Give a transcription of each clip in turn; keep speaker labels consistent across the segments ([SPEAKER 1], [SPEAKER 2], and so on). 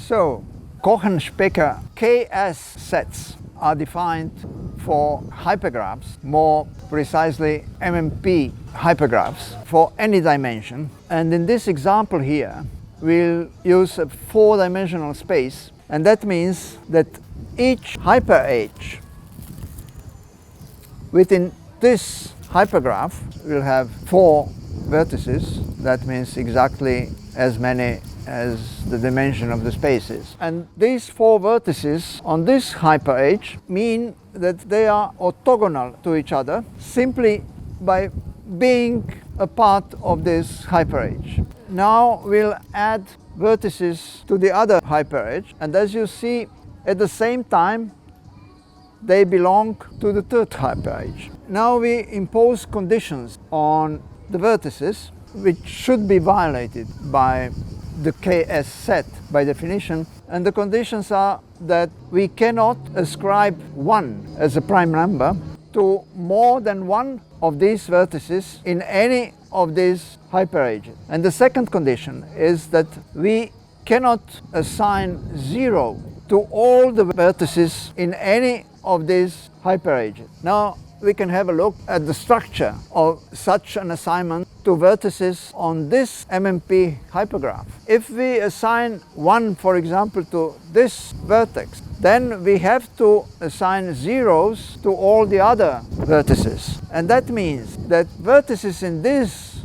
[SPEAKER 1] So, Kochen-Specker KS sets are defined for hypergraphs, more precisely MMP hypergraphs, for any dimension. And in this example here, we'll use a four-dimensional space, and that means that each hyper-H within this hypergraph will have four vertices. That means exactly as many as the dimension of the space is. And these four vertices on this hyper-H mean that they are orthogonal to each other simply by being a part of this hyper-H. Now we'll add vertices to the other hyper-H, and as you see, at the same time they belong to the third hyper-H. Now we impose conditions on the vertices which should be violated by the KS set by definition, and the conditions are that we cannot ascribe 1 as a prime number to more than one of these vertices in any of these hyper-H's. And the second condition is that we cannot assign 0 to all the vertices in any of these hyper-H's. Now we can have a look at the structure of such an assignment to vertices on this MMP hypergraph. If we assign 1, for example, to this vertex, then we have to assign zeros to all the other vertices. And that means that vertices in this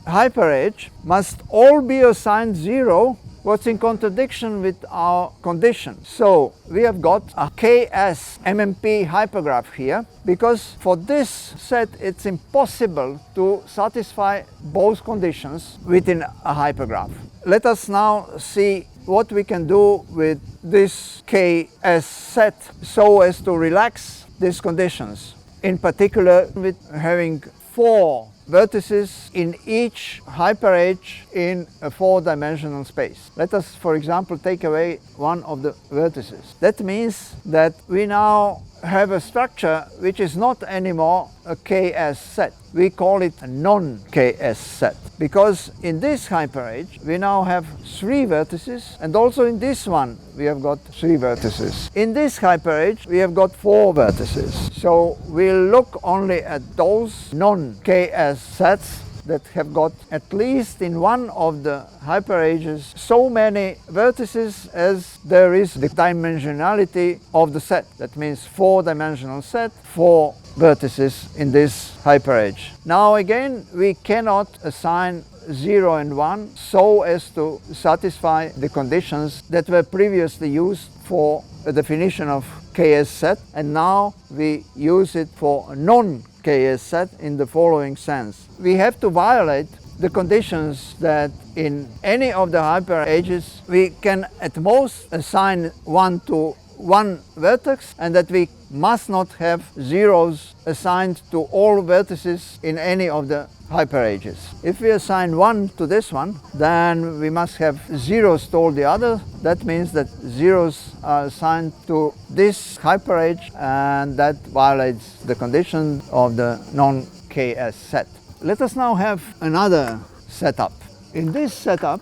[SPEAKER 1] hyper-H must all be assigned 0, what's in contradiction with our condition. So we have got a KS MMP hypergraph here, because for this set it's impossible to satisfy both conditions within a hypergraph. Let us now see what we can do with this KS set so as to relax these conditions, in particular with having 4 vertices in each hyper-H in a 4-dimensional space. Let us, for example, take away one of the vertices. That means that we now have a structure which is not anymore a KS set. We call it a non-KS set, because in this hyper-H we now have 3 vertices, and also in this one we have got 3 vertices. In this hyper-H we have got 4 vertices. So we'll look only at those non-KS sets that have got at least in one of the hyper-H's so many vertices as there is the dimensionality of the set. That means 4-dimensional set, 4 vertices in this hyper-H. Now again, we cannot assign 0 and 1 so as to satisfy the conditions that were previously used for a definition of KS set, and now we use it for a non-KS set in the following sense. We have to violate the conditions that in any of the hyper-H's we can at most assign 1 to one vertex, and that we must not have zeros assigned to all vertices in any of the hyper-H's. If we assign 1 to this one, then we must have zeros to all the others. That means that zeros are assigned to this hyper-H, and that violates the condition of the non-KS set. Let us now have another setup. In this setup,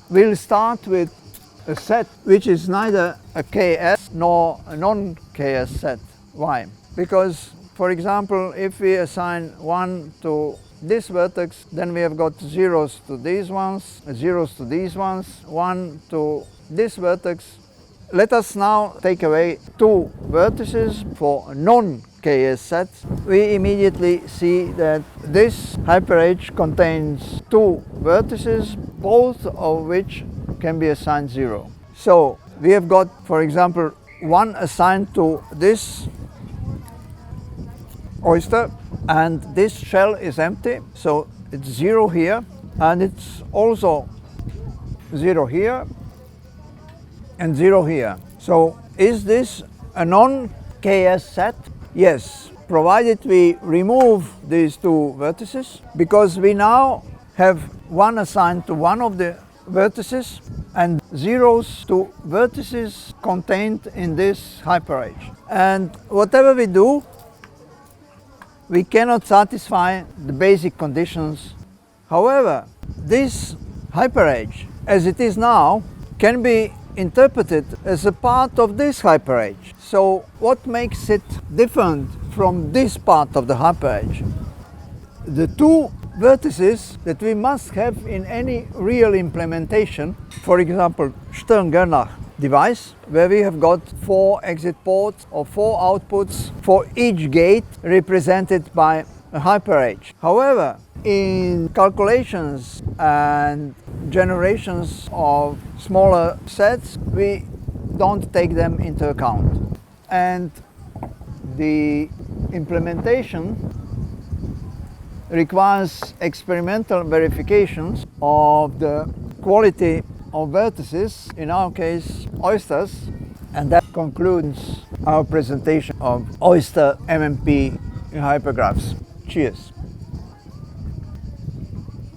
[SPEAKER 1] we'll start with a set which is neither a KS nor a non-KS set. Why? Because, for example, if we assign 1 to this vertex, then we have got zeros to these ones, zeros to these ones, 1 to this vertex. Let us now take away 2 vertices for non-KS sets. We immediately see that this hyper-H contains 2 vertices, both of which can be assigned 0. So we have got, for example, 1 assigned to this oyster, and this shell is empty, so it's 0 here, and it's also 0 here and 0 here. So is this a non-KS set? Yes, provided we remove these 2 vertices, because we now have 1 assigned to one of the vertices and zeros to vertices contained in this hyper-H. And whatever we do, we cannot satisfy the basic conditions. However, this hyper-H as it is now, can be interpreted as a part of this hyperedge. So what makes it different from this part of the hyperedge? The two vertices that we must have in any real implementation, for example, Stern-Gerlach device, where we have got 4 exit ports or 4 outputs for each gate represented by a hyperedge. However, in calculations and generations of smaller sets, we don't take them into account. And the implementation requires experimental verifications of the quality of vertices, in our case Oysters, and that concludes our presentation of Oyster MMP hypergraphs. Cheers!